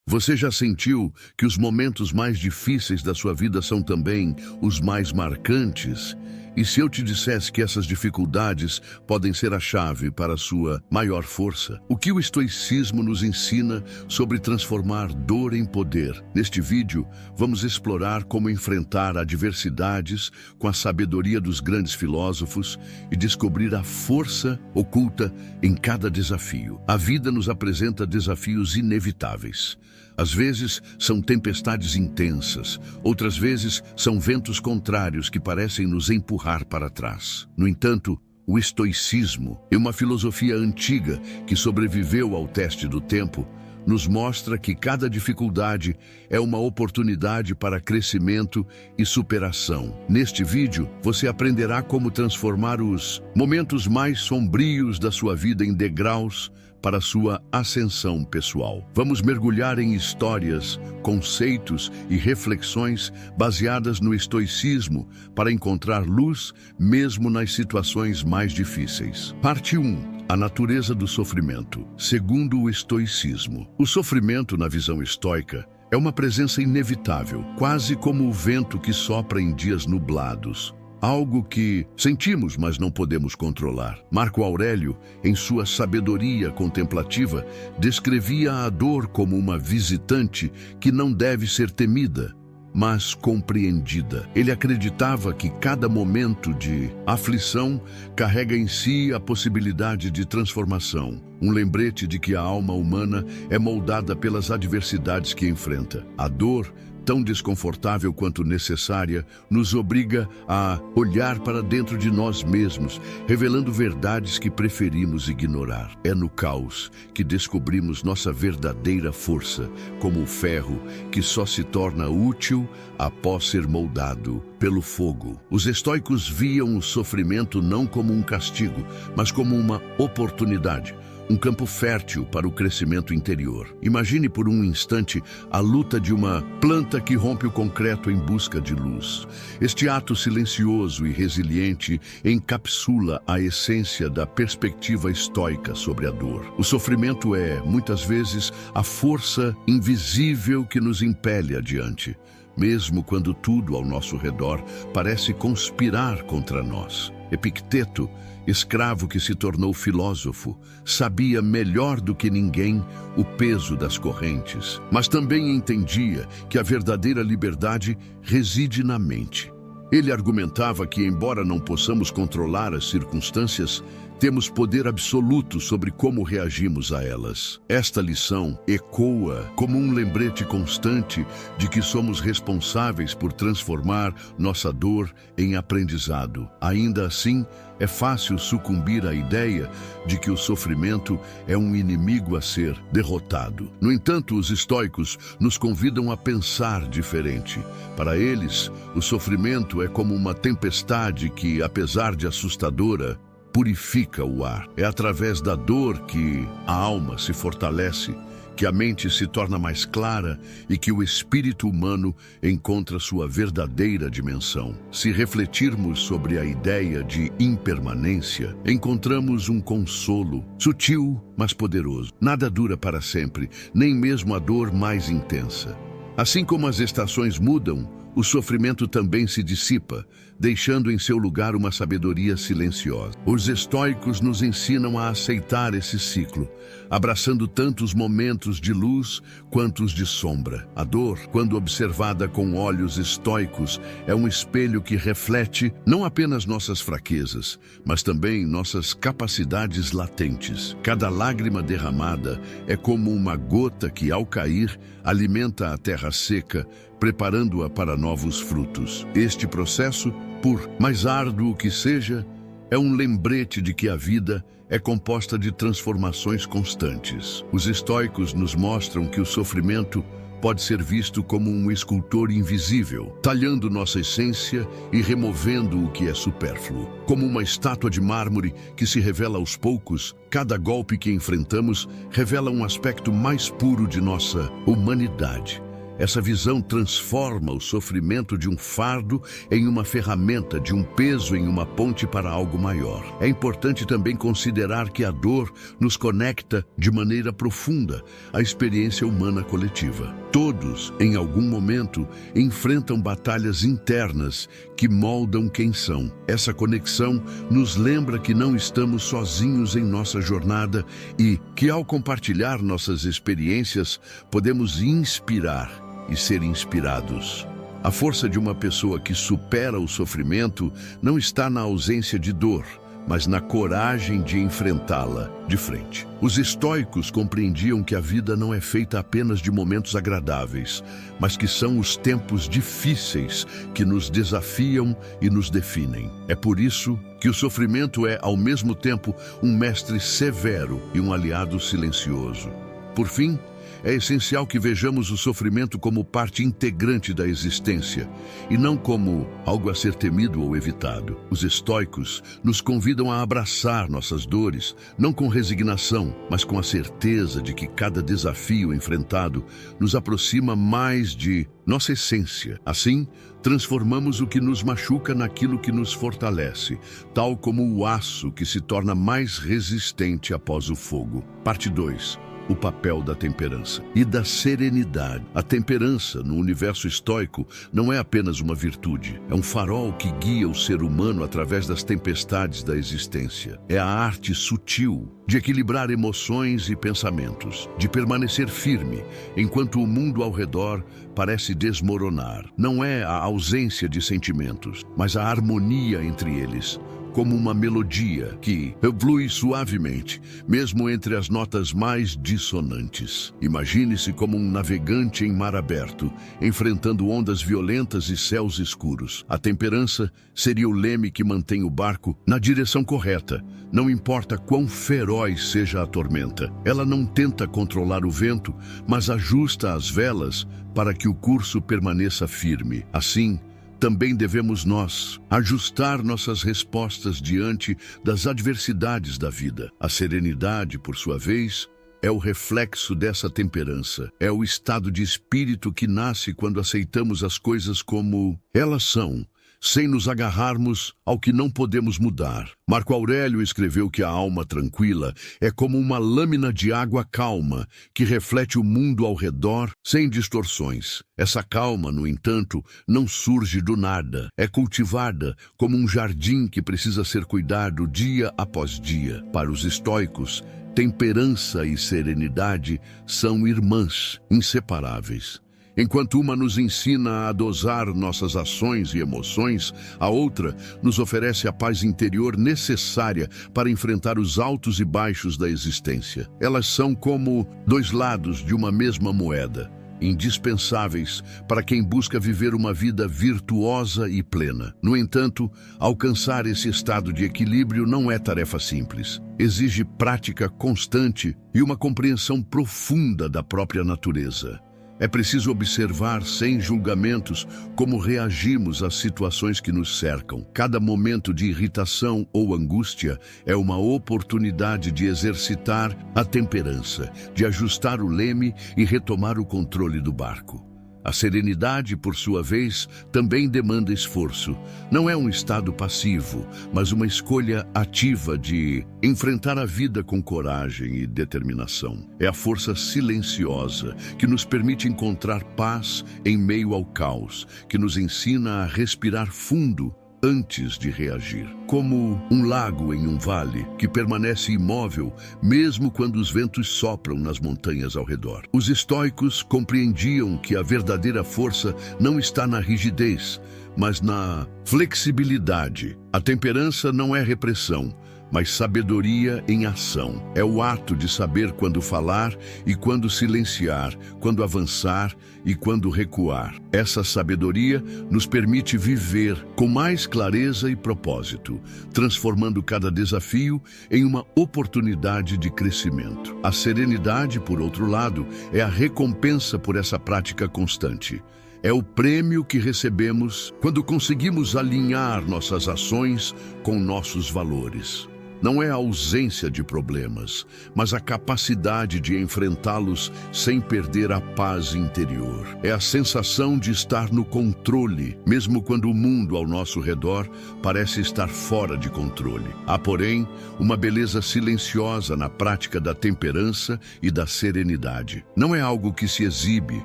Você já sentiu que os momentos mais difíceis da sua vida são também os mais marcantes? E se eu te dissesse que essas dificuldades podem ser a chave para a sua maior força? O que o estoicismo nos ensina sobre transformar dor em poder? Neste vídeo, vamos explorar como enfrentar adversidades com a sabedoria dos grandes filósofos e descobrir a força oculta em cada desafio. A vida nos apresenta desafios inevitáveis. Às vezes são tempestades intensas, outras vezes são ventos contrários que parecem nos empurrar para trás. No entanto, o estoicismo é uma filosofia antiga que sobreviveu ao teste do tempo, nos mostra que cada dificuldade é uma oportunidade para crescimento e superação. Neste vídeo, você aprenderá como transformar os momentos mais sombrios da sua vida em degraus para sua ascensão pessoal. Vamos mergulhar em histórias, conceitos e reflexões baseadas no estoicismo para encontrar luz mesmo nas situações mais difíceis. Parte 1. A natureza do sofrimento. Segundo o estoicismo, o sofrimento, na visão estoica, é uma presença inevitável, quase como o vento que sopra em dias nublados. Algo que sentimos, mas não podemos controlar. Marco Aurélio, em sua sabedoria contemplativa, descrevia a dor como uma visitante que não deve ser temida, mas compreendida. Ele acreditava que cada momento de aflição carrega em si a possibilidade de transformação, um lembrete de que a alma humana é moldada pelas adversidades que enfrenta. A dor, tão desconfortável quanto necessária, nos obriga a olhar para dentro de nós mesmos, revelando verdades que preferimos ignorar. É no caos que descobrimos nossa verdadeira força, como o ferro que só se torna útil após ser moldado pelo fogo. Os estoicos viam o sofrimento não como um castigo, mas como uma oportunidade. Um campo fértil para o crescimento interior. Imagine por um instante a luta de uma planta que rompe o concreto em busca de luz. Este ato silencioso e resiliente encapsula a essência da perspectiva estoica sobre a dor. O sofrimento é, muitas vezes, a força invisível que nos impele adiante, mesmo quando tudo ao nosso redor parece conspirar contra nós. Epicteto, escravo que se tornou filósofo, sabia melhor do que ninguém o peso das correntes, mas também entendia que a verdadeira liberdade reside na mente. Ele argumentava que, embora não possamos controlar as circunstâncias, temos poder absoluto sobre como reagimos a elas. Esta lição ecoa como um lembrete constante de que somos responsáveis por transformar nossa dor em aprendizado. Ainda assim, é fácil sucumbir à ideia de que o sofrimento é um inimigo a ser derrotado. No entanto, os estoicos nos convidam a pensar diferente. Para eles, o sofrimento é como uma tempestade que, apesar de assustadora, purifica o ar. É através da dor que a alma se fortalece, que a mente se torna mais clara e que o espírito humano encontra sua verdadeira dimensão. Se refletirmos sobre a ideia de impermanência, encontramos um consolo, sutil, mas poderoso. Nada dura para sempre, nem mesmo a dor mais intensa. Assim como as estações mudam, o sofrimento também se dissipa, deixando em seu lugar uma sabedoria silenciosa. Os estoicos nos ensinam a aceitar esse ciclo, abraçando tanto os momentos de luz quanto os de sombra. A dor, quando observada com olhos estoicos, é um espelho que reflete não apenas nossas fraquezas, mas também nossas capacidades latentes. Cada lágrima derramada é como uma gota que, ao cair, alimenta a terra seca, preparando-a para novos frutos. Este processo, por mais árduo que seja, é um lembrete de que a vida é composta de transformações constantes. Os estoicos nos mostram que o sofrimento pode ser visto como um escultor invisível, talhando nossa essência e removendo o que é supérfluo. Como uma estátua de mármore que se revela aos poucos, cada golpe que enfrentamos revela um aspecto mais puro de nossa humanidade. Essa visão transforma o sofrimento de um fardo em uma ferramenta, de um peso em uma ponte para algo maior. É importante também considerar que a dor nos conecta de maneira profunda à experiência humana coletiva. Todos, em algum momento, enfrentam batalhas internas que moldam quem são. Essa conexão nos lembra que não estamos sozinhos em nossa jornada e que, ao compartilhar nossas experiências, podemos inspirar e ser inspirados. A força de uma pessoa que supera o sofrimento não está na ausência de dor, mas na coragem de enfrentá-la de frente. Os estoicos compreendiam que a vida não é feita apenas de momentos agradáveis, mas que são os tempos difíceis que nos desafiam e nos definem. É por isso que o sofrimento é, ao mesmo tempo, um mestre severo e um aliado silencioso. Por fim, é essencial que vejamos o sofrimento como parte integrante da existência e não como algo a ser temido ou evitado. Os estoicos nos convidam a abraçar nossas dores, não com resignação, mas com a certeza de que cada desafio enfrentado nos aproxima mais de nossa essência. Assim, transformamos o que nos machuca naquilo que nos fortalece, tal como o aço que se torna mais resistente após o fogo. Parte 2. O papel da temperança e da serenidade. A temperança, no universo estoico, não é apenas uma virtude. É um farol que guia o ser humano através das tempestades da existência. É a arte sutil de equilibrar emoções e pensamentos, de permanecer firme enquanto o mundo ao redor parece desmoronar. Não é a ausência de sentimentos, mas a harmonia entre eles, como uma melodia que flui suavemente, mesmo entre as notas mais dissonantes. Imagine-se como um navegante em mar aberto, enfrentando ondas violentas e céus escuros. A temperança seria o leme que mantém o barco na direção correta, não importa quão feroz seja a tormenta. Ela não tenta controlar o vento, mas ajusta as velas para que o curso permaneça firme. Assim, também devemos nós ajustar nossas respostas diante das adversidades da vida. A serenidade, por sua vez, é o reflexo dessa temperança. É o estado de espírito que nasce quando aceitamos as coisas como elas são, sem nos agarrarmos ao que não podemos mudar. Marco Aurélio escreveu que a alma tranquila é como uma lâmina de água calma que reflete o mundo ao redor sem distorções. Essa calma, no entanto, não surge do nada. É cultivada como um jardim que precisa ser cuidado dia após dia. Para os estoicos, temperança e serenidade são irmãs, inseparáveis. Enquanto uma nos ensina a dosar nossas ações e emoções, a outra nos oferece a paz interior necessária para enfrentar os altos e baixos da existência. Elas são como dois lados de uma mesma moeda, indispensáveis para quem busca viver uma vida virtuosa e plena. No entanto, alcançar esse estado de equilíbrio não é tarefa simples. Exige prática constante e uma compreensão profunda da própria natureza. É preciso observar, sem julgamentos, como reagimos às situações que nos cercam. Cada momento de irritação ou angústia é uma oportunidade de exercitar a temperança, de ajustar o leme e retomar o controle do barco. A serenidade, por sua vez, também demanda esforço. Não é um estado passivo, mas uma escolha ativa de enfrentar a vida com coragem e determinação. É a força silenciosa que nos permite encontrar paz em meio ao caos, que nos ensina a respirar fundo antes de reagir. Como um lago em um vale que permanece imóvel mesmo quando os ventos sopram nas montanhas ao redor. Os estoicos compreendiam que a verdadeira força não está na rigidez, mas na flexibilidade. A temperança não é repressão, mas sabedoria em ação. É o ato de saber quando falar e quando silenciar, quando avançar e quando recuar. Essa sabedoria nos permite viver com mais clareza e propósito, transformando cada desafio em uma oportunidade de crescimento. A serenidade, por outro lado, é a recompensa por essa prática constante. É o prêmio que recebemos quando conseguimos alinhar nossas ações com nossos valores. não é a ausência de problemas, mas a capacidade de enfrentá-los sem perder a paz interior. É a sensação de estar no controle, mesmo quando o mundo ao nosso redor parece estar fora de controle. Há, porém, uma beleza silenciosa na prática da temperança e da serenidade. Não é algo que se exibe,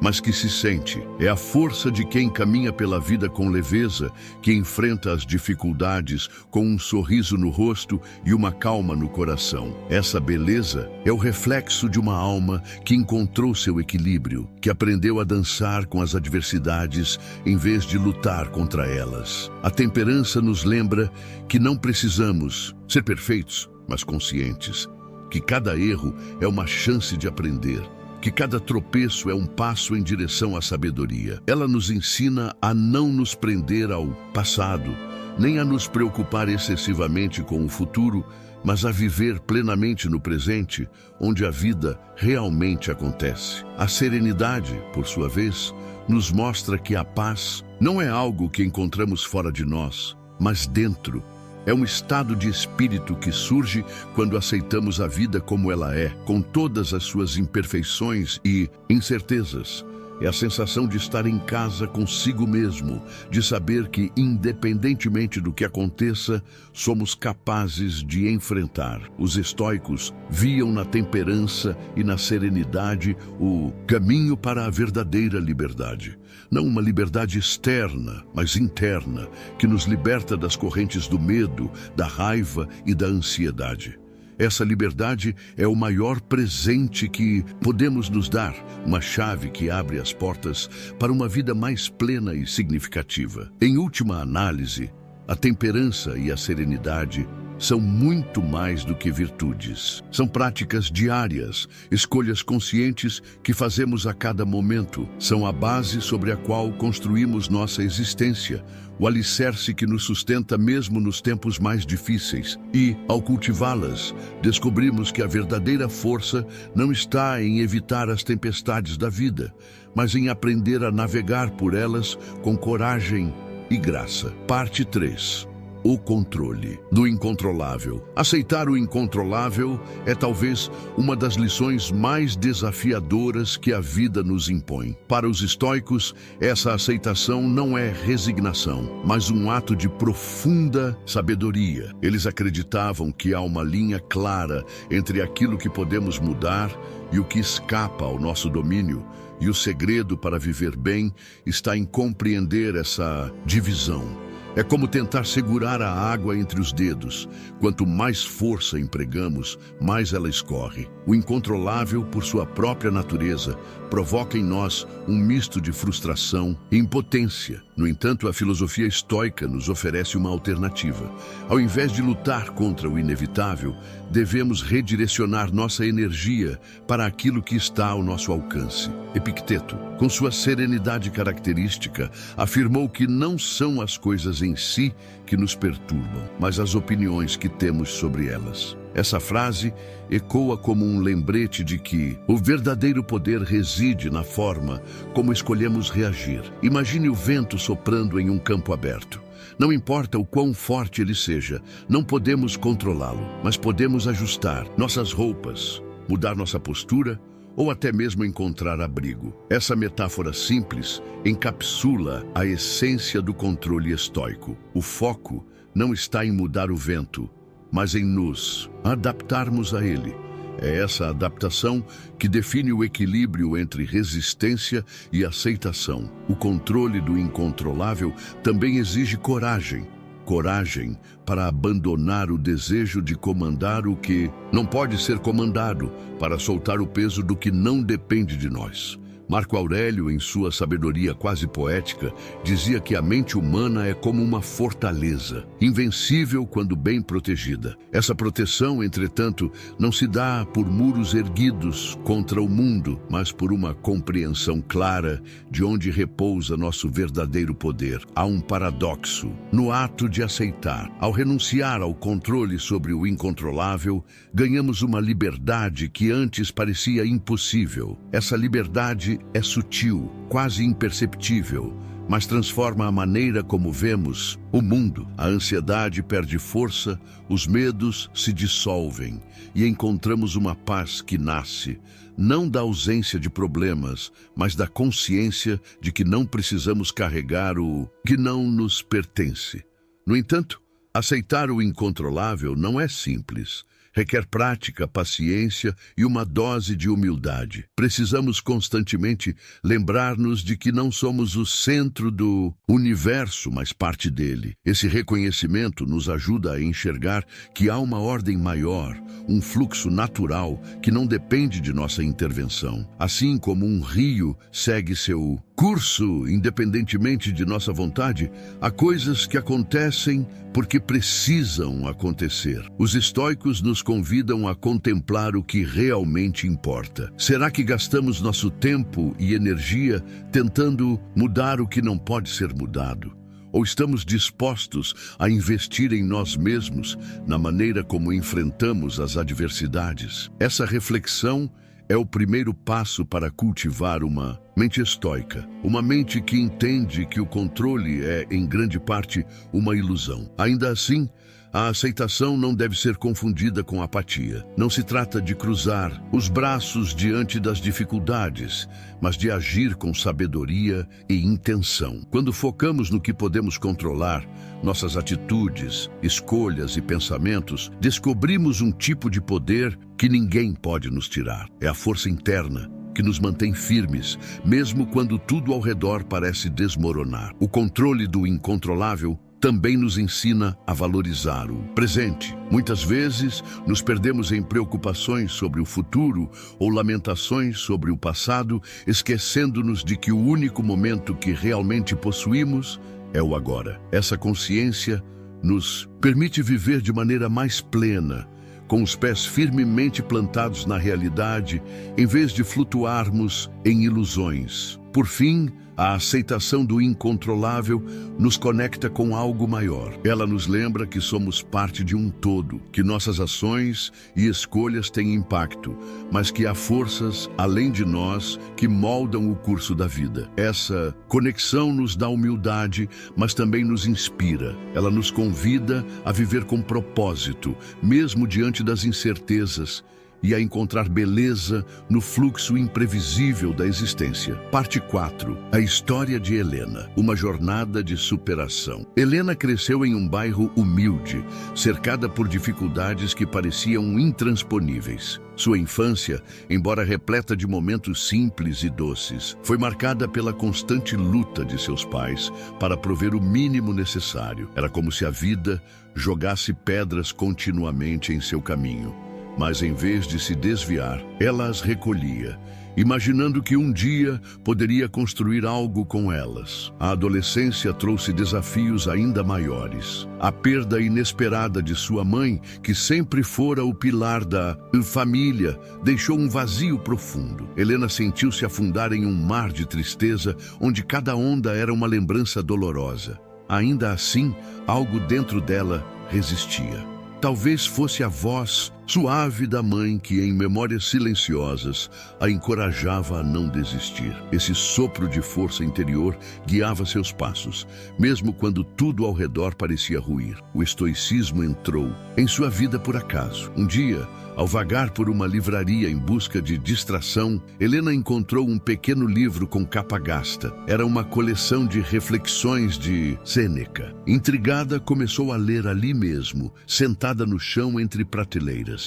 mas que se sente. É a força de quem caminha pela vida com leveza, que enfrenta as dificuldades com um sorriso no rosto e uma calma no coração. Essa beleza é o reflexo de uma alma que encontrou seu equilíbrio, que aprendeu a dançar com as adversidades em vez de lutar contra elas. A temperança nos lembra que não precisamos ser perfeitos, mas conscientes, que cada erro é uma chance de aprender, que cada tropeço é um passo em direção à sabedoria. Ela nos ensina a não nos prender ao passado, nem a nos preocupar excessivamente com o futuro, mas a viver plenamente no presente, onde a vida realmente acontece. A serenidade, por sua vez, nos mostra que a paz não é algo que encontramos fora de nós, mas dentro. É um estado de espírito que surge quando aceitamos a vida como ela é, com todas as suas imperfeições e incertezas. É a sensação de estar em casa consigo mesmo, de saber que, independentemente do que aconteça, somos capazes de enfrentar. Os estoicos viam na temperança e na serenidade o caminho para a verdadeira liberdade. Não uma liberdade externa, mas interna, que nos liberta das correntes do medo, da raiva e da ansiedade. Essa liberdade é o maior presente que podemos nos dar, uma chave que abre as portas para uma vida mais plena e significativa. Em última análise, a temperança e a serenidade são muito mais do que virtudes. São práticas diárias, escolhas conscientes que fazemos a cada momento. São a base sobre a qual construímos nossa existência, o alicerce que nos sustenta mesmo nos tempos mais difíceis. E, ao cultivá-las, descobrimos que a verdadeira força não está em evitar as tempestades da vida, mas em aprender a navegar por elas com coragem e graça. Parte 3. O controle do incontrolável. Aceitar o incontrolável é talvez uma das lições mais desafiadoras que a vida nos impõe. Para os estoicos, essa aceitação não é resignação, mas um ato de profunda sabedoria. Eles acreditavam que há uma linha clara entre aquilo que podemos mudar e o que escapa ao nosso domínio, e o segredo para viver bem está em compreender essa divisão. É como tentar segurar a água entre os dedos. Quanto mais força empregamos, mais ela escorre. O incontrolável, por sua própria natureza, provoca em nós um misto de frustração e impotência. No entanto, a filosofia estoica nos oferece uma alternativa. Ao invés de lutar contra o inevitável, devemos redirecionar nossa energia para aquilo que está ao nosso alcance. Epicteto, com sua serenidade característica, afirmou que não são as coisas em si que nos perturbam, mas as opiniões que temos sobre elas. Essa frase ecoa como um lembrete de que o verdadeiro poder reside na forma como escolhemos reagir. Imagine o vento soprando em um campo aberto. Não importa o quão forte ele seja, não podemos controlá-lo, mas podemos ajustar nossas roupas, mudar nossa postura ou até mesmo encontrar abrigo. Essa metáfora simples encapsula a essência do controle estoico. O foco não está em mudar o vento, mas em nos adaptarmos a ele. É essa adaptação que define o equilíbrio entre resistência e aceitação. O controle do incontrolável também exige coragem. Coragem para abandonar o desejo de comandar o que não pode ser comandado, para soltar o peso do que não depende de nós. Marco Aurélio, em sua sabedoria quase poética, dizia que a mente humana é como uma fortaleza, invencível quando bem protegida. Essa proteção, entretanto, não se dá por muros erguidos contra o mundo, mas por uma compreensão clara de onde repousa nosso verdadeiro poder. Há um paradoxo no ato de aceitar. Ao renunciar ao controle sobre o incontrolável, ganhamos uma liberdade que antes parecia impossível. Essa liberdade é sutil, quase imperceptível, mas transforma a maneira como vemos o mundo. A ansiedade perde força, os medos se dissolvem e encontramos uma paz que nasce, não da ausência de problemas, mas da consciência de que não precisamos carregar o que não nos pertence. No entanto, aceitar o incontrolável não é simples. Requer prática, paciência e uma dose de humildade. Precisamos constantemente lembrar-nos de que não somos o centro do universo, mas parte dele. Esse reconhecimento nos ajuda a enxergar que há uma ordem maior, um fluxo natural que não depende de nossa intervenção. Assim como um rio segue seu curso, independentemente de nossa vontade, há coisas que acontecem porque precisam acontecer. Os estoicos nos convidam a contemplar o que realmente importa. Será que gastamos nosso tempo e energia tentando mudar o que não pode ser mudado? Ou estamos dispostos a investir em nós mesmos, na maneira como enfrentamos as adversidades? Essa reflexão é o primeiro passo para cultivar uma mente estoica, uma mente que entende que o controle é, em grande parte, uma ilusão. Ainda assim, a aceitação não deve ser confundida com apatia. Não se trata de cruzar os braços diante das dificuldades, mas de agir com sabedoria e intenção. Quando focamos no que podemos controlar, nossas atitudes, escolhas e pensamentos, descobrimos um tipo de poder que ninguém pode nos tirar. É a força interna que nos mantém firmes, mesmo quando tudo ao redor parece desmoronar. O controle do incontrolável também nos ensina a valorizar o presente. Muitas vezes nos perdemos em preocupações sobre o futuro ou lamentações sobre o passado, esquecendo-nos de que o único momento que realmente possuímos é o agora. Essa consciência nos permite viver de maneira mais plena, com os pés firmemente plantados na realidade, em vez de flutuarmos em ilusões. Por fim, a aceitação do incontrolável nos conecta com algo maior. Ela nos lembra que somos parte de um todo, que nossas ações e escolhas têm impacto, mas que há forças além de nós que moldam o curso da vida. Essa conexão nos dá humildade, mas também nos inspira. Ela nos convida a viver com propósito, mesmo diante das incertezas, e a encontrar beleza no fluxo imprevisível da existência. Parte 4. A história de Helena, uma jornada de superação. Helena cresceu em um bairro humilde, cercada por dificuldades que pareciam intransponíveis. Sua infância, embora repleta de momentos simples e doces, foi marcada pela constante luta de seus pais para prover o mínimo necessário. Era como se a vida jogasse pedras continuamente em seu caminho. Mas em vez de se desviar, ela as recolhia, imaginando que um dia poderia construir algo com elas. A adolescência trouxe desafios ainda maiores. A perda inesperada de sua mãe, que sempre fora o pilar da família, deixou um vazio profundo. Helena sentiu-se afundar em um mar de tristeza, onde cada onda era uma lembrança dolorosa. Ainda assim, algo dentro dela resistia. Talvez fosse a voz suave da mãe que, em memórias silenciosas, a encorajava a não desistir. Esse sopro de força interior guiava seus passos, mesmo quando tudo ao redor parecia ruir. O estoicismo entrou em sua vida por acaso. Um dia, ao vagar por uma livraria em busca de distração, Helena encontrou um pequeno livro com capa gasta. Era uma coleção de reflexões de Sêneca. Intrigada, começou a ler ali mesmo, sentada no chão entre prateleiras.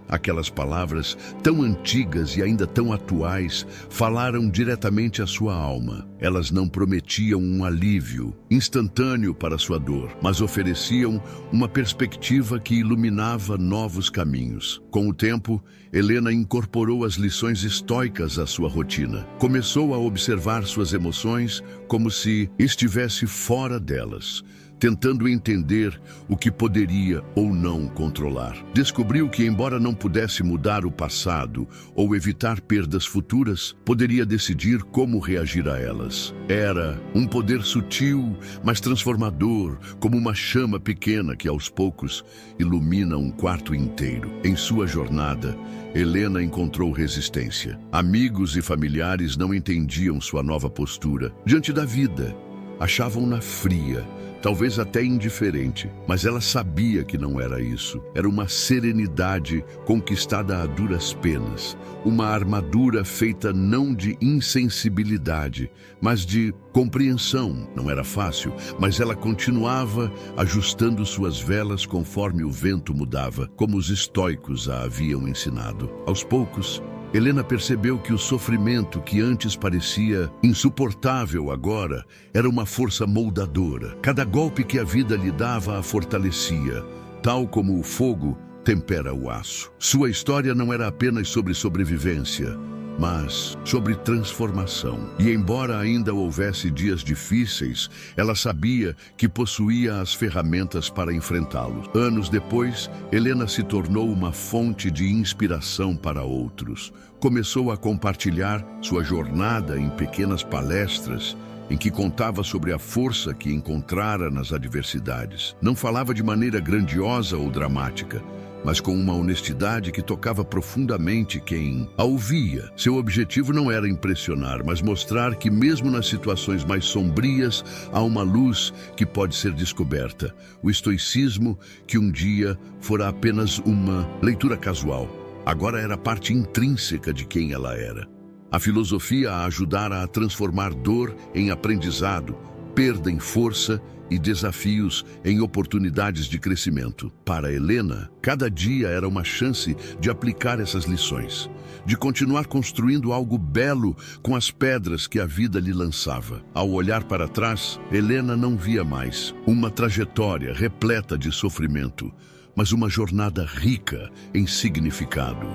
Aquelas palavras, tão antigas e ainda tão atuais, falaram diretamente à sua alma. Elas não prometiam um alívio instantâneo para sua dor, mas ofereciam uma perspectiva que iluminava novos caminhos. Com o tempo, Helena incorporou as lições estoicas à sua rotina. Começou a observar suas emoções como se estivesse fora delas, tentando entender o que poderia ou não controlar. Descobriu que, embora não pudesse mudar o passado ou evitar perdas futuras, poderia decidir como reagir a elas. Era um poder sutil, mas transformador, como uma chama pequena que, aos poucos, ilumina um quarto inteiro. Em sua jornada, Helena encontrou resistência. Amigos e familiares não entendiam sua nova postura diante da vida. Achavam-na fria, talvez até indiferente, mas ela sabia que não era isso. Era uma serenidade conquistada a duras penas, uma armadura feita não de insensibilidade, mas de compreensão. Não era fácil, mas ela continuava ajustando suas velas conforme o vento mudava, como os estoicos a haviam ensinado. Aos poucos, Helena percebeu que o sofrimento que antes parecia insuportável agora era uma força moldadora. Cada golpe que a vida lhe dava a fortalecia, tal como o fogo tempera o aço. Sua história não era apenas sobre sobrevivência, mas sobre transformação. E embora ainda houvesse dias difíceis, ela sabia que possuía as ferramentas para enfrentá-los. Anos depois, Helena se tornou uma fonte de inspiração para outros. Começou a compartilhar sua jornada em pequenas palestras, em que contava sobre a força que encontrara nas adversidades. Não falava de maneira grandiosa ou dramática, mas com uma honestidade que tocava profundamente quem a ouvia. Seu objetivo não era impressionar, mas mostrar que mesmo nas situações mais sombrias, há uma luz que pode ser descoberta. O estoicismo, que um dia fora apenas uma leitura casual, agora era parte intrínseca de quem ela era. A filosofia a ajudara a transformar dor em aprendizado, perda em força e desafios em oportunidades de crescimento. Para Helena, cada dia era uma chance de aplicar essas lições, de continuar construindo algo belo com as pedras que a vida lhe lançava. Ao olhar para trás, Helena não via mais uma trajetória repleta de sofrimento, mas uma jornada rica em significado.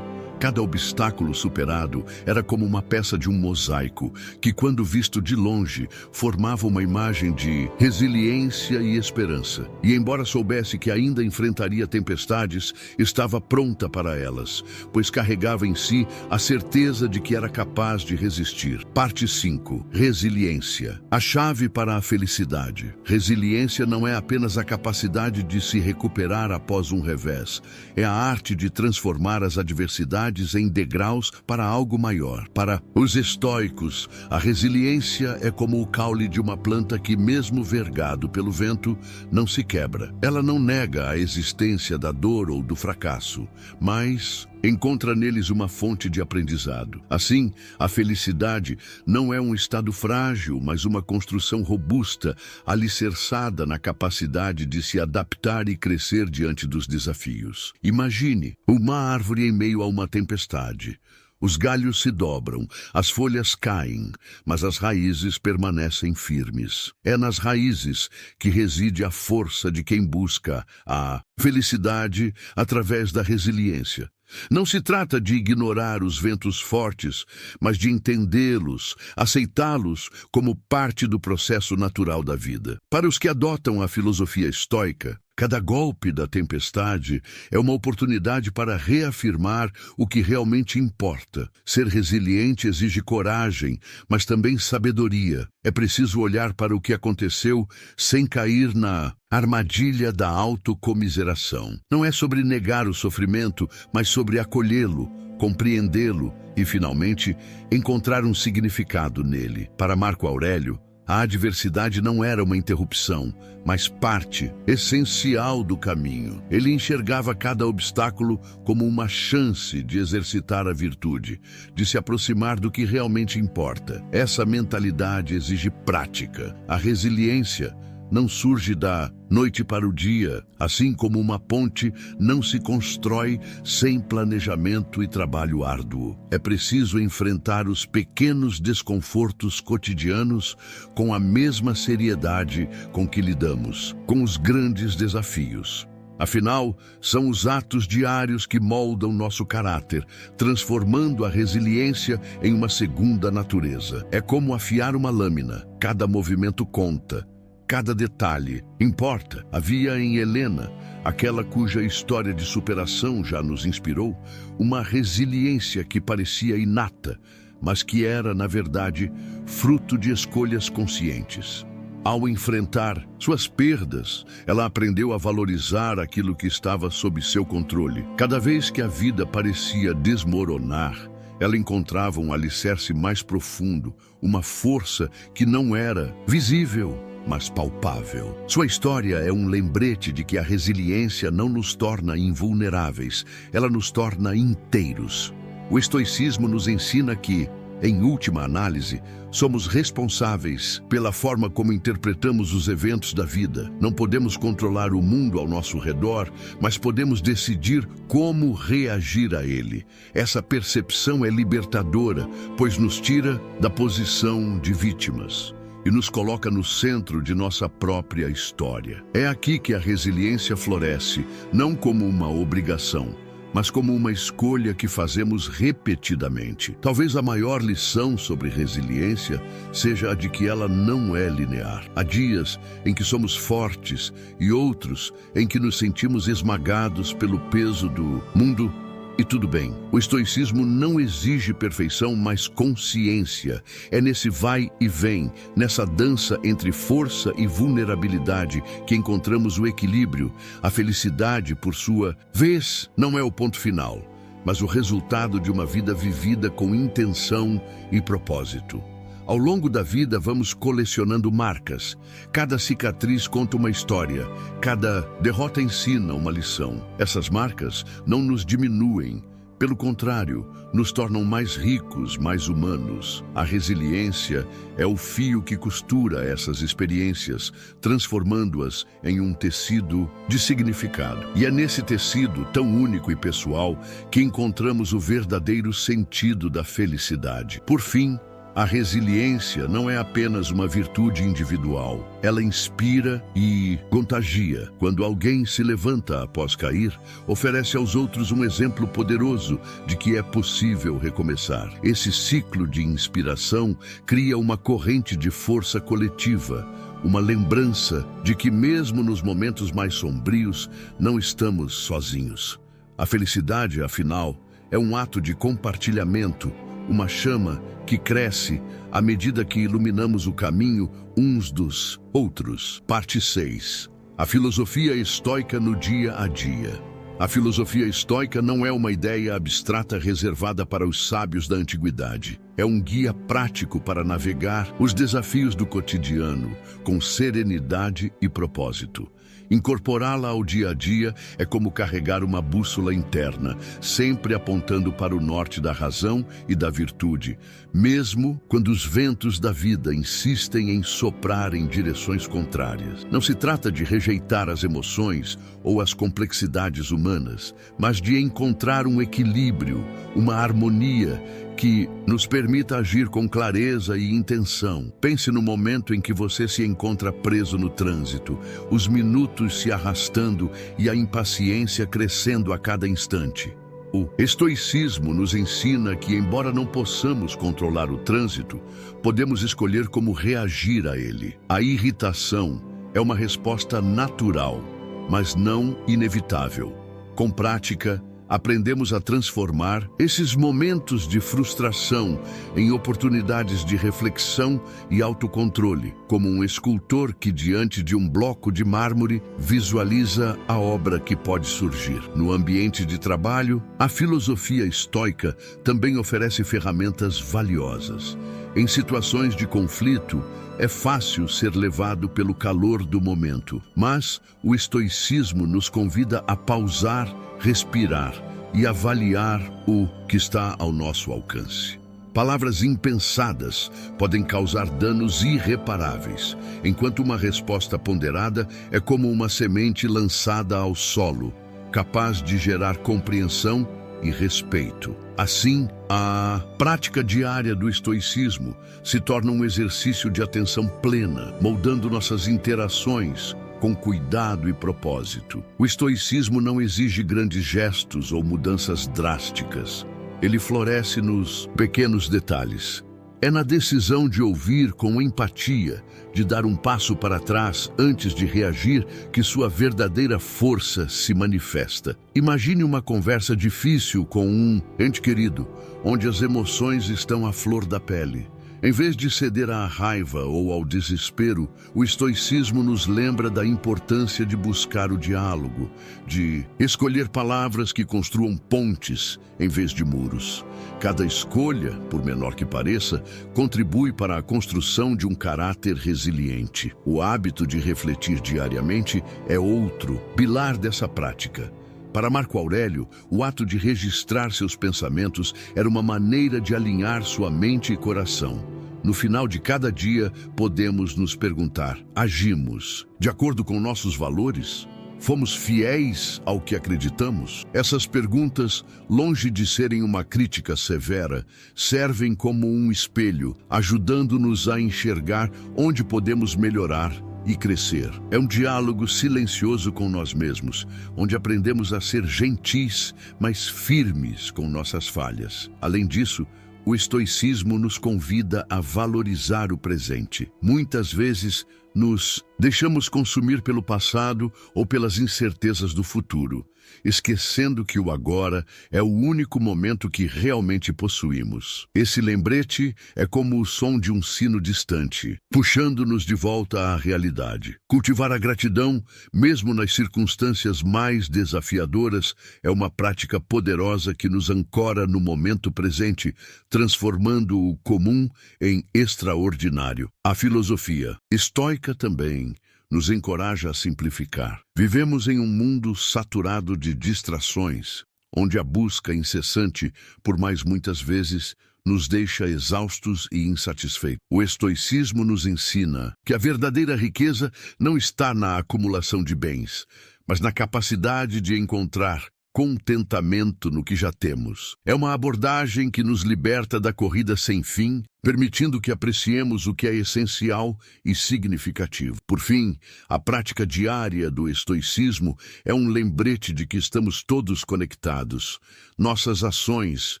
Cada obstáculo superado era como uma peça de um mosaico que, quando visto de longe, formava uma imagem de resiliência e esperança. E embora soubesse que ainda enfrentaria tempestades, estava pronta para elas, pois carregava em si a certeza de que era capaz de resistir. Parte 5. Resiliência. A chave para a felicidade. Resiliência não é apenas a capacidade de se recuperar após um revés. É a arte de transformar as adversidades em degraus para algo maior. Para os estoicos, a resiliência é como o caule de uma planta que, mesmo vergado pelo vento, não se quebra. Ela não nega a existência da dor ou do fracasso, mas encontra neles uma fonte de aprendizado. Assim, a felicidade não é um estado frágil, mas uma construção robusta, alicerçada na capacidade de se adaptar e crescer diante dos desafios. Imagine uma árvore em meio a uma tempestade. Os galhos se dobram, as folhas caem, mas as raízes permanecem firmes. É nas raízes que reside a força de quem busca a felicidade através da resiliência. Não se trata de ignorar os ventos fortes, mas de entendê-los, aceitá-los como parte do processo natural da vida. Para os que adotam a filosofia estoica, cada golpe da tempestade é uma oportunidade para reafirmar o que realmente importa. Ser resiliente exige coragem, mas também sabedoria. É preciso olhar para o que aconteceu sem cair na armadilha da autocomiseração. Não é sobre negar o sofrimento, mas sobre acolhê-lo, compreendê-lo e, finalmente, encontrar um significado nele. Para Marco Aurélio, a adversidade não era uma interrupção, mas parte essencial do caminho. Ele enxergava cada obstáculo como uma chance de exercitar a virtude, de se aproximar do que realmente importa. Essa mentalidade exige prática. A resiliência não surge da noite para o dia, assim como uma ponte não se constrói sem planejamento e trabalho árduo. É preciso enfrentar os pequenos desconfortos cotidianos com a mesma seriedade com que lidamos com os grandes desafios. Afinal, são os atos diários que moldam nosso caráter, transformando a resiliência em uma segunda natureza. É como afiar uma lâmina. Cada movimento conta. Cada detalhe importa. Havia em Helena, aquela cuja história de superação já nos inspirou, uma resiliência que parecia inata, mas que era, na verdade, fruto de escolhas conscientes. Ao enfrentar suas perdas, ela aprendeu a valorizar aquilo que estava sob seu controle. Cada vez que a vida parecia desmoronar, ela encontrava um alicerce mais profundo, uma força que não era visível, mas palpável. Sua história é um lembrete de que a resiliência não nos torna invulneráveis, ela nos torna inteiros. O estoicismo nos ensina que, em última análise, somos responsáveis pela forma como interpretamos os eventos da vida. Não podemos controlar o mundo ao nosso redor, mas podemos decidir como reagir a ele. Essa percepção é libertadora, pois nos tira da posição de vítimas e nos coloca no centro de nossa própria história. É aqui que a resiliência floresce, não como uma obrigação, mas como uma escolha que fazemos repetidamente. Talvez a maior lição sobre resiliência seja a de que ela não é linear. Há dias em que somos fortes e outros em que nos sentimos esmagados pelo peso do mundo. E tudo bem, o estoicismo não exige perfeição, mas consciência. É nesse vai e vem, nessa dança entre força e vulnerabilidade, que encontramos o equilíbrio. A felicidade, por sua vez, não é o ponto final, mas o resultado de uma vida vivida com intenção e propósito. Ao longo da vida, vamos colecionando marcas. Cada cicatriz conta uma história, cada derrota ensina uma lição. Essas marcas não nos diminuem, pelo contrário, nos tornam mais ricos, mais humanos. A resiliência é o fio que costura essas experiências, transformando-as em um tecido de significado. E é nesse tecido tão único e pessoal que encontramos o verdadeiro sentido da felicidade. Por fim, a resiliência não é apenas uma virtude individual. Ela inspira e contagia. Quando alguém se levanta após cair, oferece aos outros um exemplo poderoso de que é possível recomeçar. Esse ciclo de inspiração cria uma corrente de força coletiva, uma lembrança de que mesmo nos momentos mais sombrios, não estamos sozinhos. A felicidade, afinal, é um ato de compartilhamento, uma chama que cresce à medida que iluminamos o caminho uns dos outros. Parte 6. A filosofia estoica no dia a dia. A filosofia estoica não é uma ideia abstrata reservada para os sábios da antiguidade. É um guia prático para navegar os desafios do cotidiano com serenidade e propósito. Incorporá-la ao dia a dia é como carregar uma bússola interna, sempre apontando para o norte da razão e da virtude, mesmo quando os ventos da vida insistem em soprar em direções contrárias. Não se trata de rejeitar as emoções ou as complexidades humanas, mas de encontrar um equilíbrio, uma harmonia que nos permita agir com clareza e intenção. Pense no momento em que você se encontra preso no trânsito, os minutos se arrastando e a impaciência crescendo a cada instante. O estoicismo nos ensina que, embora não possamos controlar o trânsito, podemos escolher como reagir a ele. A irritação é uma resposta natural, mas não inevitável. Com prática, aprendemos a transformar esses momentos de frustração em oportunidades de reflexão e autocontrole, como um escultor que, diante de um bloco de mármore, visualiza a obra que pode surgir. No ambiente de trabalho, a filosofia estoica também oferece ferramentas valiosas. Em situações de conflito, é fácil ser levado pelo calor do momento, mas o estoicismo nos convida a pausar, respirar e avaliar o que está ao nosso alcance. Palavras impensadas podem causar danos irreparáveis, enquanto uma resposta ponderada é como uma semente lançada ao solo, capaz de gerar compreensão e respeito. Assim, a prática diária do estoicismo se torna um exercício de atenção plena, moldando nossas interações com cuidado e propósito. O estoicismo não exige grandes gestos ou mudanças drásticas. Ele floresce nos pequenos detalhes. É na decisão de ouvir com empatia, de dar um passo para trás antes de reagir, que sua verdadeira força se manifesta. Imagine uma conversa difícil com um ente querido, onde as emoções estão à flor da pele. Em vez de ceder à raiva ou ao desespero, o estoicismo nos lembra da importância de buscar o diálogo, de escolher palavras que construam pontes em vez de muros. Cada escolha, por menor que pareça, contribui para a construção de um caráter resiliente. O hábito de refletir diariamente é outro pilar dessa prática. Para Marco Aurélio, o ato de registrar seus pensamentos era uma maneira de alinhar sua mente e coração. No final de cada dia, podemos nos perguntar: agimos de acordo com nossos valores? Fomos fiéis ao que acreditamos? Essas perguntas, longe de serem uma crítica severa, servem como um espelho, ajudando-nos a enxergar onde podemos melhorar e crescer. É um diálogo silencioso com nós mesmos, onde aprendemos a ser gentis, mas firmes com nossas falhas. Além disso, o estoicismo nos convida a valorizar o presente. Muitas vezes, nos deixamos consumir pelo passado ou pelas incertezas do futuro, esquecendo que o agora é o único momento que realmente possuímos. Esse lembrete é como o som de um sino distante, puxando-nos de volta à realidade. Cultivar a gratidão, mesmo nas circunstâncias mais desafiadoras, é uma prática poderosa que nos ancora no momento presente, transformando o comum em extraordinário. A filosofia estoica também nos encoraja a simplificar. Vivemos em um mundo saturado de distrações, onde a busca incessante, por mais muitas vezes, nos deixa exaustos e insatisfeitos. O estoicismo nos ensina que a verdadeira riqueza não está na acumulação de bens, mas na capacidade de encontrar contentamento no que já temos. É uma abordagem que nos liberta da corrida sem fim, permitindo que apreciemos o que é essencial e significativo. Por fim, a prática diária do estoicismo é um lembrete de que estamos todos conectados. Nossas ações,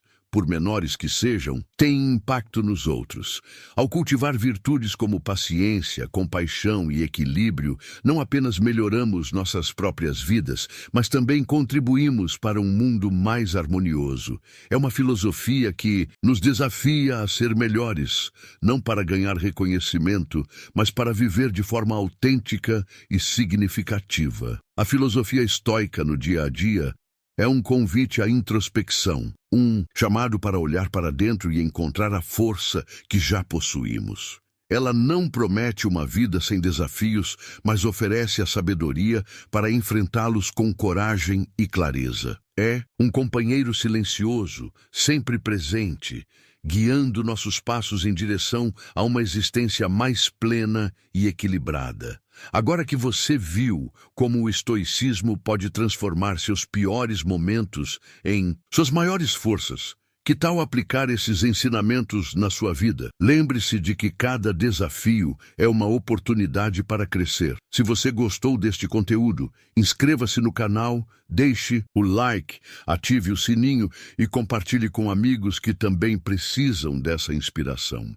por menores que sejam, têm impacto nos outros. Ao cultivar virtudes como paciência, compaixão e equilíbrio, não apenas melhoramos nossas próprias vidas, mas também contribuímos para um mundo mais harmonioso. É uma filosofia que nos desafia a ser melhores, não para ganhar reconhecimento, mas para viver de forma autêntica e significativa. A filosofia estoica no dia a dia é um convite à introspecção, um chamado para olhar para dentro e encontrar a força que já possuímos. Ela não promete uma vida sem desafios, mas oferece a sabedoria para enfrentá-los com coragem e clareza. É um companheiro silencioso, sempre presente, guiando nossos passos em direção a uma existência mais plena e equilibrada. Agora que você viu como o estoicismo pode transformar seus piores momentos em suas maiores forças, que tal aplicar esses ensinamentos na sua vida? Lembre-se de que cada desafio é uma oportunidade para crescer. Se você gostou deste conteúdo, inscreva-se no canal, deixe o like, ative o sininho e compartilhe com amigos que também precisam dessa inspiração.